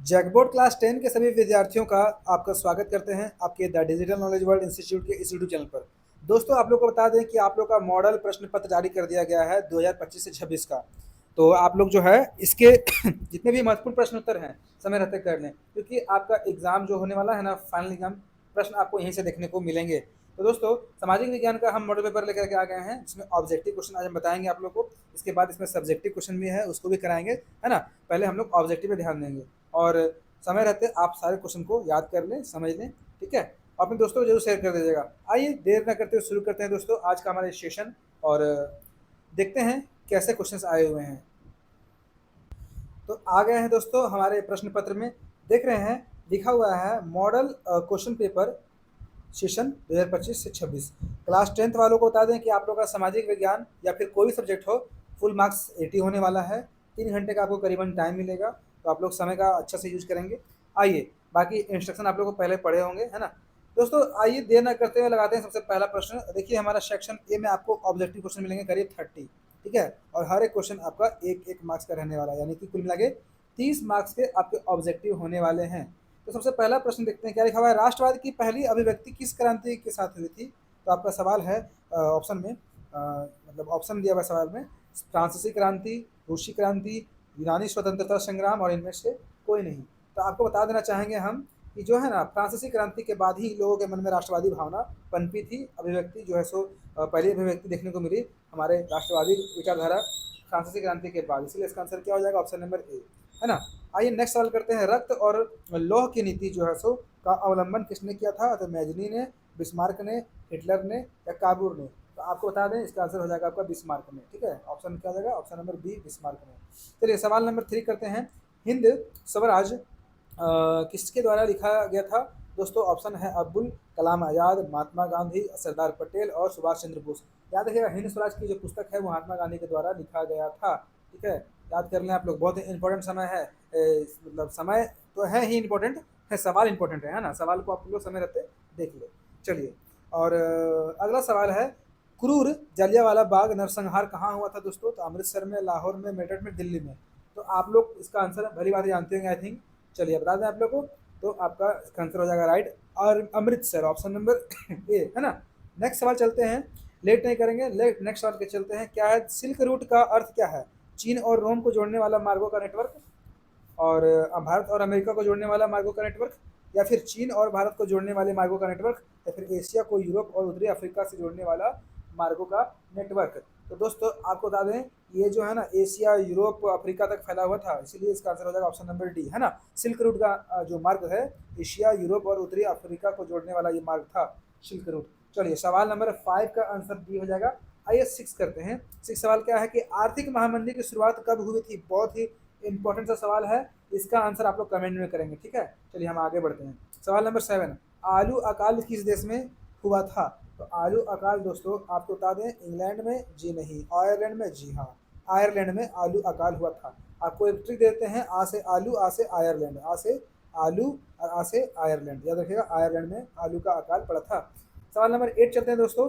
जैकबोर्ड class 10 के सभी विद्यार्थियों का आपका स्वागत करते हैं आपके the digital knowledge world institute के इस यूट्यूब चैनल पर। दोस्तों, आप लोग को बता दें कि आप लोग का मॉडल प्रश्न पत्र जारी कर दिया गया है 2025 से 26 का। तो आप लोग जो है इसके जितने भी महत्वपूर्ण प्रश्न उत्तर हैं समय रहते कर लें, क्योंकि आपका एग्जाम जो होने वाला है ना, फाइनल एग्जाम, प्रश्न आपको यहीं से देखने को मिलेंगे। तो दोस्तों, सामाजिक विज्ञान का हम मॉडल पेपर लेकर के आ गए हैं, जिसमें ऑब्जेक्टिव क्वेश्चन आज हम बताएंगे आप लोग को। इसके बाद इसमें सब्जेक्टिव क्वेश्चन भी है, उसको भी कराएंगे, है ना। पहले हम लोग ऑब्जेक्टिव पे ध्यान देंगे और समय रहते आप सारे क्वेश्चन को याद कर लें, समझ लें, ठीक है। अपने दोस्तों को जरूर शेयर कर दीजिएगा। आइए देर न करते हुए शुरू करते हैं दोस्तों आज का हमारा सेशन, और देखते हैं कैसे क्वेश्चंस आए हुए हैं। तो आ गए हैं दोस्तों हमारे प्रश्न पत्र में, देख रहे हैं लिखा हुआ है मॉडल क्वेश्चन पेपर सेशन 2025 से 26। क्लास 10th वालों को बता दें कि आप लोग का सामाजिक विज्ञान या फिर कोई भी सब्जेक्ट हो, फुल मार्क्स 80 होने वाला है। 3 घंटे का आपको करीबन टाइम मिलेगा, तो आप लोग समय का अच्छा से यूज करेंगे। आइए, बाकी इंस्ट्रक्शन आप लोग को पहले पढ़े होंगे, है ना। दोस्तों, आइए देर न करते हुए लगाते हैं सबसे पहला प्रश्न। देखिए, हमारा सेक्शन ए में आपको ऑब्जेक्टिव क्वेश्चन मिलेंगे करीब 30, ठीक है। और हर एक क्वेश्चन आपका एक एक मार्क्स का रहने वाला है, यानी कि कुल मिला के 30 मार्क्स के आपके ऑब्जेक्टिव होने वाले हैं। तो सबसे पहला प्रश्न देखते हैं क्या लिखा हुआ है। राष्ट्रवाद की पहली अभिव्यक्ति किस क्रांति के साथ हुई थी? तो आपका सवाल है ऑप्शन में, मतलब ऑप्शन दिया हुआ सवाल में, फ्रांसीसी क्रांति, रूसी क्रांति, यूनानी स्वतंत्रता संग्राम, और इनमें से कोई नहीं। तो आपको बता देना चाहेंगे हम कि जो है ना, फ्रांसीसी क्रांति के बाद ही लोगों के मन में राष्ट्रवादी भावना पनपी थी। अभिव्यक्ति जो है सो पहली अभिव्यक्ति देखने को मिली हमारे राष्ट्रवादी विचारधारा फ्रांसीसी क्रांति के बाद, इसलिए इसका आंसर क्या हो जाएगा? ऑप्शन नंबर ए, है ना। आइए नेक्स्ट सवाल करते हैं। रक्त और लौह की नीति जो है सो का अवलंबन किसने किया था? तो मैजनी ने, बिस्मार्क ने, हिटलर ने, या काबूर ने? तो आपको बता दें इसका आंसर हो जाएगा आपका बिस्मार्क ने, ठीक है। ऑप्शन क्या हो जाएगा? ऑप्शन नंबर बी, बिस्मार्क ने। चलिए सवाल नंबर 3 करते हैं। हिंद स्वराज किसके द्वारा लिखा गया था? दोस्तों, ऑप्शन है अब्दुल कलाम आज़ाद, महात्मा गांधी, सरदार पटेल और सुभाष चंद्र बोस। याद रखिएगा, हिंद स्वराज की जो पुस्तक है वो महात्मा गांधी के द्वारा लिखा गया था, ठीक है। याद कर लें आप लोग, बहुत ही इंपॉर्टेंट समय है। मतलब समय तो है ही इंपॉर्टेंट है, सवाल इंपॉर्टेंट है ना। सवाल को आप लोग समय रहते देख लो। चलिए, और अगला सवाल है, क्रूर जलियांवाला बाग नरसंहार कहाँ हुआ था दोस्तों? तो अमृतसर में, लाहौर में, मेरठ में, दिल्ली में? तो आप लोग इसका आंसर भली बात जानते होंगे आई थिंक। चलिए बता दें आप लोग को, तो आपका इसका आंसर हो जाएगा राइट, और अमृतसर, ऑप्शन नंबर ए, है ना। नेक्स्ट सवाल चलते हैं, लेट नहीं करेंगे, नेक्स्ट सवाल के चलते हैं। क्या है सिल्क रूट का अर्थ क्या है? चीन और रोम को जोड़ने वाला मार्गों का नेटवर्क, और भारत और अमेरिका को जोड़ने वाला मार्गों का नेटवर्क, या फिर चीन और भारत को जोड़ने वाले मार्गों का नेटवर्क, या फिर एशिया को यूरोप और उत्तरी अफ्रीका से जोड़ने वाला मार्गों का नेटवर्क? तो दोस्तों, आपको बता दें ये जो है ना, एशिया, यूरोप, अफ्रीका तक फैला हुआ था, इसीलिए इसका आंसर हो जाएगा ऑप्शन नंबर डी, है ना। सिल्क रूट का जो मार्ग है, एशिया, यूरोप और उत्तरी अफ्रीका को जोड़ने वाला ये मार्ग था, सिल्क रूट। चलिए सवाल नंबर 5 का आंसर डी हो जाएगा। आइए 6 करते हैं। 6 सवाल क्या है कि आर्थिक महामंदी की शुरुआत कब हुई थी? बहुत ही इंपॉर्टेंट सा सवाल है, इसका आंसर आप लोग कमेंट में करेंगे, ठीक है। चलिए हम आगे बढ़ते हैं। सवाल नंबर 7, आलू अकाल किस देश में हुआ था? तो आलू अकाल दोस्तों आपको बता दें, इंग्लैंड में जी नहीं, आयरलैंड में जी हाँ, आयरलैंड में आलू अकाल हुआ था। आपको एक ट्रिक देते हैं, आ से आलू, आ से आयरलैंड, आ से आलू और आ से आयरलैंड, याद रखिएगा आयरलैंड में आलू का अकाल पड़ा था। सवाल नंबर 8 चलते हैं दोस्तों।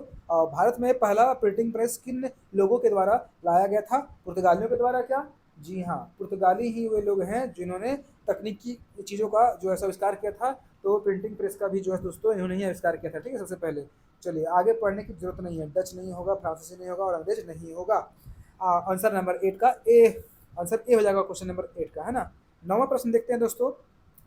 भारत में पहला प्रिंटिंग प्रेस किन लोगों के द्वारा लाया गया था? पुर्तगालियों के द्वारा क्या? जी हाँ, पुर्तगाली ही वे लोग हैं जिन्होंने तकनीकी चीज़ों का जो है आविष्कार किया था। तो प्रिंटिंग प्रेस का भी जो है दोस्तों इन्होंने ही आविष्कार किया था, ठीक है, सबसे पहले। चलिए आगे पढ़ने की जरूरत नहीं है, डच नहीं होगा, फ्रांसीसी नहीं होगा और अंग्रेज नहीं होगा। आंसर नंबर 8 का ए, आंसर ए हो जाएगा क्वेश्चन नंबर 8 का, है ना। 9वां प्रश्न देखते हैं दोस्तों।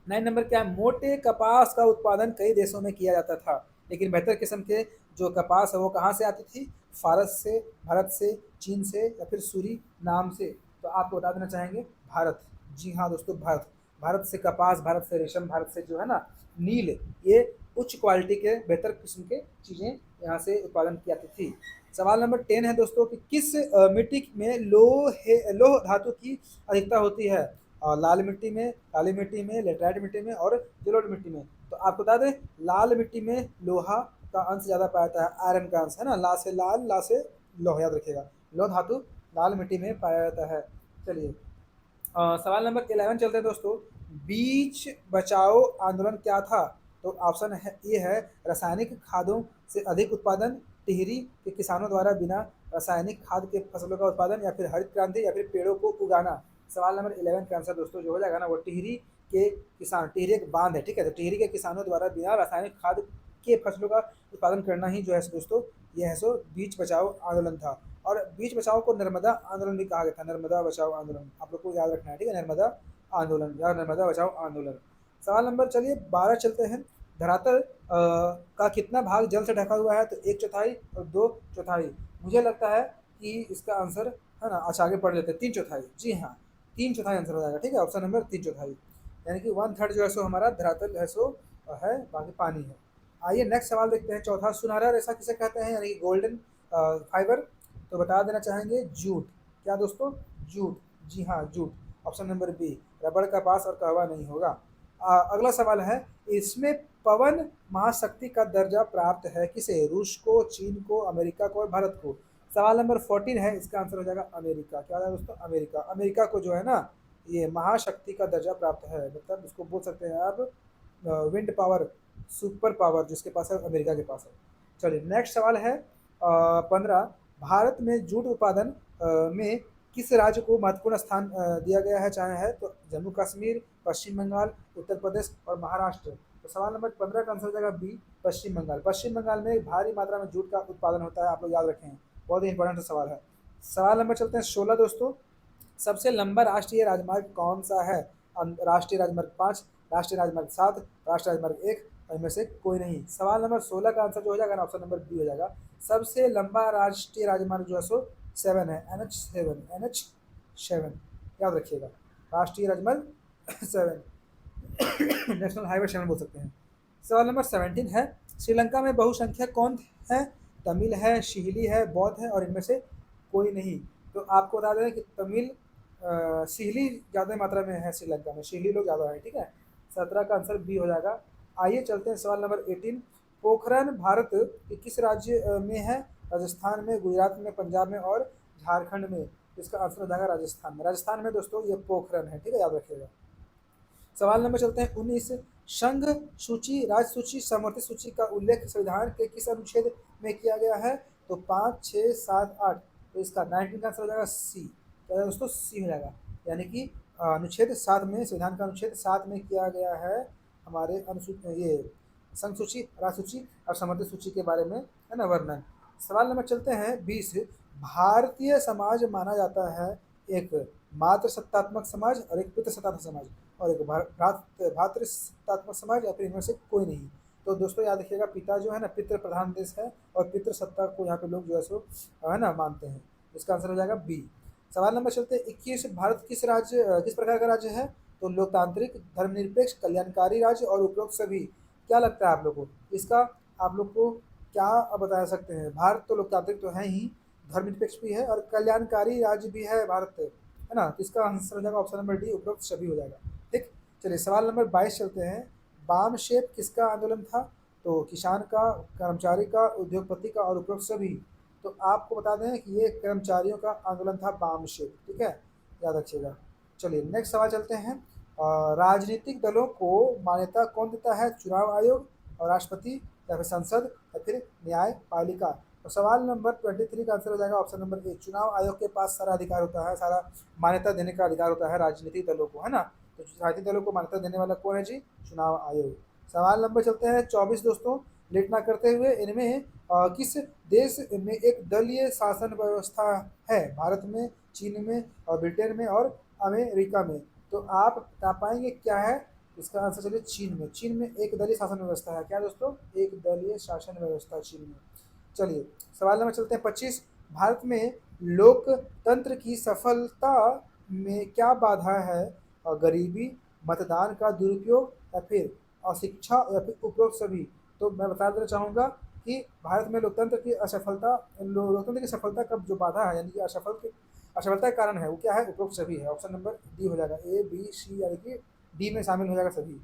9 नंबर क्या है? मोटे कपास का उत्पादन कई देशों में किया जाता था, लेकिन बेहतर किस्म के जो कपास है वो कहाँ से आती थी? फारस से, भारत से, चीन से, या फिर सूरी नाम से? तो आपको बता देना चाहेंगे भारत। जी हाँ दोस्तों, भारत। भारत से कपास, भारत से रेशम, भारत से जो है ना नील, ये उच्च क्वालिटी के बेहतर किस्म के चीज़ें यहाँ से उत्पादन की जाती थी। सवाल नंबर 10 है दोस्तों कि किस मिट्टी में लोह धातु की अधिकता होती है? लाल मिट्टी में, काली मिट्टी में, लेटराइट मिट्टी में और जलोढ़ मिट्टी में? तो आपको बता दें, लाल मिट्टी में लोहा का अंश ज़्यादा पाया जाता है, आयरन का अंश, है ना। ला से लाल, ला से लोह, याद रखिएगा, लोह धातु लाल मिट्टी में पाया जाता है। चलिए सवाल नंबर 11 चलते हैं दोस्तों। बीज बचाओ आंदोलन क्या था? तो ऑप्शन है ए है रासायनिक खादों से अधिक उत्पादन, टिहरी के किसानों द्वारा बिना रासायनिक खाद के फसलों का उत्पादन, या फिर हरित क्रांति, या फिर पेड़ों को उगाना? सवाल नंबर 11 का आंसर दोस्तों जो हो जाएगा ना, वो टिहरी के किसान, टिहरी एक बांध है, ठीक है, तो टिहरी के किसानों द्वारा बिना रासायनिक खाद के फसलों का उत्पादन करना ही जो है दोस्तों ये है सो बीज बचाओ आंदोलन था। और बीज बचाओ को नर्मदा आंदोलन भी कहा गया था, नर्मदा बचाओ आंदोलन आप लोग को याद रखना है, ठीक है, नर्मदा आंदोलन या नर्मदा बचाओ आंदोलन। सवाल नंबर चलिए 12 चलते हैं। धरातल का कितना भाग जल से ढका हुआ है, तो 1/4 और 2/4। मुझे लगता है कि इसका आंसर है ना, अच्छा आगे पढ़ लेते हैं, 3/4, जी हाँ 3/4 आंसर हो जाएगा, ठीक है, ऑप्शन नंबर 3/4, यानी कि 1/3 जो है सो हमारा धरातल है सो है, बाकी पानी है। आइए नेक्स्ट सवाल देखते हैं, चौथा, सुनहरा रेशा किसे कहते हैं, यानी कि गोल्डन फाइबर, तो बता देना चाहेंगे जूट। क्या दोस्तों, जूट, जी हाँ जूट, ऑप्शन नंबर बी, रबड़ कपास और कहवा नहीं होगा। अगला सवाल है, इसमें पवन महाशक्ति का दर्जा प्राप्त है किसे, रूस को, चीन को, अमेरिका को और भारत को। सवाल नंबर 14 है, इसका आंसर हो जाएगा अमेरिका। क्या है दोस्तों, अमेरिका, अमेरिका को जो है ना ये महाशक्ति का दर्जा प्राप्त है, मतलब इसको बोल सकते हैं आप विंड पावर, सुपर पावर जिसके पास है, अमेरिका के पास है। चलिए नेक्स्ट सवाल है 15, भारत में जूट उत्पादन में किस राज्य को महत्वपूर्ण स्थान दिया गया है, चाहे है तो जम्मू कश्मीर, पश्चिम बंगाल, उत्तर प्रदेश और महाराष्ट्र। तो सवाल नंबर 15 का आंसर हो जाएगा बी, पश्चिम बंगाल। पश्चिम बंगाल में भारी मात्रा में जूट का उत्पादन होता है, आप लोग याद रखें, बहुत ही इंपॉर्टेंट सवाल है। सवाल नंबर चलते हैं 16 दोस्तों, सबसे लंबा राष्ट्रीय राजमार्ग कौन सा है, राष्ट्रीय राजमार्ग 5, राष्ट्रीय राजमार्ग 7, राष्ट्रीय राजमार्ग 1, इनमें से कोई नहीं। सवाल नंबर 16 का आंसर जो हो जाएगा ना, ऑप्शन नंबर बी हो जाएगा, सबसे लंबा राष्ट्रीय राजमार्ग जो है सो 7 है, NH7 याद रखिएगा, राष्ट्रीय राजमार्ग 7, नेशनल हाईवे 7 बोल सकते हैं। सवाल नंबर 17 है, श्रीलंका में बहुसंख्यक कौन है, तमिल है, शिहली है, बौद्ध है और इनमें से कोई नहीं। तो आपको बता दें कि तमिल शिहली ज़्यादा मात्रा में है, श्रीलंका में शिहली लोग ज़्यादा है, ठीक है, 17 का आंसर बी हो जाएगा। आइए चलते हैं सवाल नंबर 18, पोखरन भारत के किस राज्य में है, राजस्थान में, गुजरात में, पंजाब में और झारखंड में। इसका आंसर हो जाएगा राजस्थान में, राजस्थान में दोस्तों ये पोखरन है, ठीक है, याद रखिएगा। सवाल नंबर चलते हैं 19, संघ सूची, राज सूची, समवर्ती सूची का उल्लेख संविधान के किस अनुच्छेद में किया गया है, तो 5, 6, 7, 8। तो इसका 19 का आंसर हो जाएगा सी, तो दोस्तों सी हो जाएगा, यानी कि अनुच्छेद 7 में, संविधान का अनुच्छेद 7 में किया गया है हमारे ये संघ सूची, राज सूची और समवर्ती सूची के बारे में है ना वर्णन। सवाल नंबर चलते हैं 20, भारतीय समाज माना जाता है एक मातृ सत्तात्मक समाज और एक पितृ सत्तात्मक समाज और एक भातृ सत्तात्मक समाज या फिर इनमें से कोई नहीं। तो दोस्तों याद रखिएगा, पिता जो है ना पितृ प्रधान देश है और पितृ सत्ता को यहाँ पे लोग जो है सो है ना मानते हैं। इसका आंसर हो जाएगा बी। सवाल नंबर चलते हैं 21, भारत किस प्रकार का राज्य है, तो लोकतांत्रिक, धर्मनिरपेक्ष, कल्याणकारी राज्य और उपरोक्त सभी। क्या लगता है आप लोग को, इसका आप लोग को क्या बता सकते हैं, भारत तो लोकतांत्रिक तो है ही, धर्मनिरपेक्ष भी है और कल्याणकारी राज्य भी है भारत, है ना, तो इसका आंसर हो जाएगा ऑप्शन नंबर डी, उपरोक्त सभी हो जाएगा। ठीक, चलिए सवाल नंबर 22 चलते हैं, बाम शेप किसका आंदोलन था, तो किसान का, कर्मचारी का, उद्योगपति का और उपरोक्त सभी। तो आपको बता दें कि ये कर्मचारियों का आंदोलन था बाम शेप, ठीक है, याद रखिएगा। चलिए नेक्स्ट सवाल चलते हैं, राजनीतिक दलों को मान्यता कौन देता है, चुनाव आयोग और राष्ट्रपति या फिर संसद या फिर न्यायपालिका। तो सवाल नंबर 23 का आंसर हो जाएगा ऑप्शन नंबर ए, चुनाव आयोग के पास सारा अधिकार होता है, सारा मान्यता देने का अधिकार होता है राजनीतिक दलों को, है ना, तो राजनीतिक दलों को मान्यता देने वाला कौन है जी, चुनाव आयोग। सवाल नंबर चलते हैं 24 दोस्तों, लेट करते हुए, इनमें किस देश में एक दलीय शासन व्यवस्था है, भारत में, चीन में और ब्रिटेन में और अमेरिका में। तो आप बता पाएंगे क्या है इसका आंसर, चलिए चीन में, चीन में एक दलीय शासन व्यवस्था है, क्या दोस्तों, एक दलीय शासन व्यवस्था चीन में। चलिए सवाल नंबर चलते हैं 25, भारत में लोकतंत्र की सफलता में क्या बाधा है, और गरीबी, मतदान का दुरुपयोग या फिर अशिक्षा या फिर उपरोक्त सभी। तो मैं बता देना चाहूँगा कि भारत में लोकतंत्र की असफलता, लोकतंत्र की सफलता का जो बाधा है यानी कि असफलता का कारण है वो क्या है, उपरोक्त सभी है, ऑप्शन नंबर डी हो जाएगा, ए बी सी यानी कि डी में शामिल हो जाएगा सभी।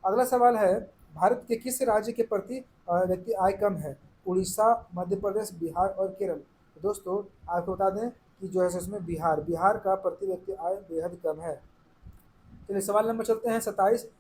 अगला सवाल है, भारत के किस राज्य के प्रति व्यक्ति आय कम है, उड़ीसा, मध्य प्रदेश, बिहार और केरल। तो दोस्तों आपको बता दें कि जो है इसमें बिहार का प्रति व्यक्ति आय बेहद कम है। चलिए सवाल नंबर चलते हैं 27,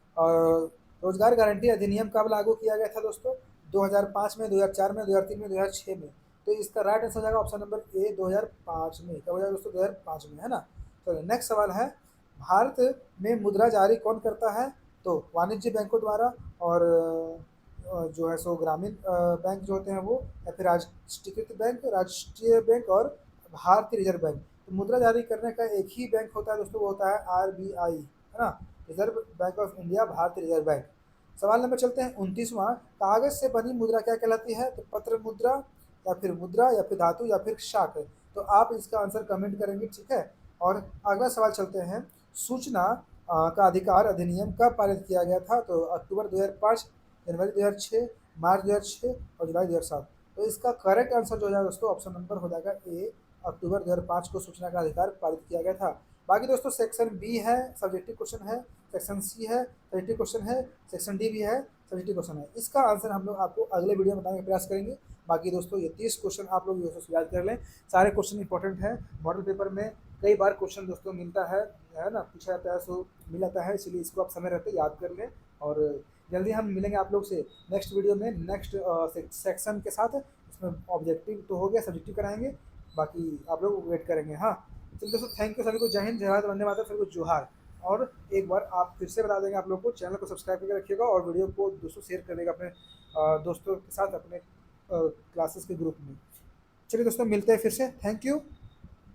रोजगार गारंटी अधिनियम कब लागू किया गया था दोस्तों, 2005 में, 2004 में, 2003 में, 2006 में। तो इसका राइट आंसर हो जाएगा ऑप्शन नंबर ए, 2005 में। कब हो जाएगा दोस्तों, 2005 में, है ना। चलिए नेक्स्ट सवाल है, भारत में मुद्रा जारी कौन करता है? तो वाणिज्य बैंकों द्वारा, और जो है सो ग्रामीण बैंक जो होते हैं वो, या फिर राष्ट्रीयकृत बैंक, राष्ट्रीय बैंक और भारतीय रिजर्व बैंक। तो मुद्रा जारी करने का एक ही बैंक होता है दोस्तों, वो होता है आरबीआई, है ना, रिजर्व बैंक ऑफ इंडिया, भारतीय रिजर्व बैंक। सवाल नंबर चलते हैं 29वां। कागज से बनी मुद्रा क्या कहलाती है? तो पत्र मुद्रा, या फिर धातु, या फिर शाक। तो आप इसका आंसर कमेंट करेंगे, ठीक है। और अगला सवाल चलते हैं, सूचना का अधिकार अधिनियम कब पारित किया गया था? तो अक्टूबर 2005, जनवरी 2006, मार्च 2006 और जुलाई 2007। तो इसका करेक्ट आंसर जो है दोस्तों ऑप्शन नंबर हो जाएगा ए, अक्टूबर 2005 को सूचना का अधिकार पारित किया गया था। बाकी दोस्तों सेक्शन बी है, सब्जेक्टिव क्वेश्चन है, सेक्शन सी है, सब्जेक्टिव क्वेश्चन है, सेक्शन डी भी है, सब्जेक्टिव क्वेश्चन है। इसका आंसर हम लोग आपको अगले वीडियो में बताने का प्रयास करेंगे। बाकी दोस्तों ये 30 क्वेश्चन आप लोग दोस्तों याद कर लें, सारे क्वेश्चन इंपॉर्टेंट है। मॉडल पेपर में कई बार क्वेश्चन दोस्तों मिलता है ना, पूछा जाता है, सो मिल जाता है, इसलिए इसको आप समय रहते याद कर लें। और जल्दी हम मिलेंगे आप लोग से नेक्स्ट वीडियो में, नेक्स्ट सेक्शन के साथ। इसमें ऑब्जेक्टिव तो हो गया, सब्जेक्टिव कराएंगे, बाकी आप लोग वेट करेंगे। हाँ, चलिए दोस्तों, थैंक यू सभी को, जय हिंद, जय भारत, वंदे मातरम, सभी को जोहार। और एक बार आप फिर से बता देंगे आप लोग को, चैनल को सब्सक्राइब करके रखिएगा और वीडियो को दोस्तों शेयर करिएगा अपने दोस्तों के साथ, अपने क्लासेस के ग्रुप में। चलिए दोस्तों, मिलते हैं फिर से, थैंक यू।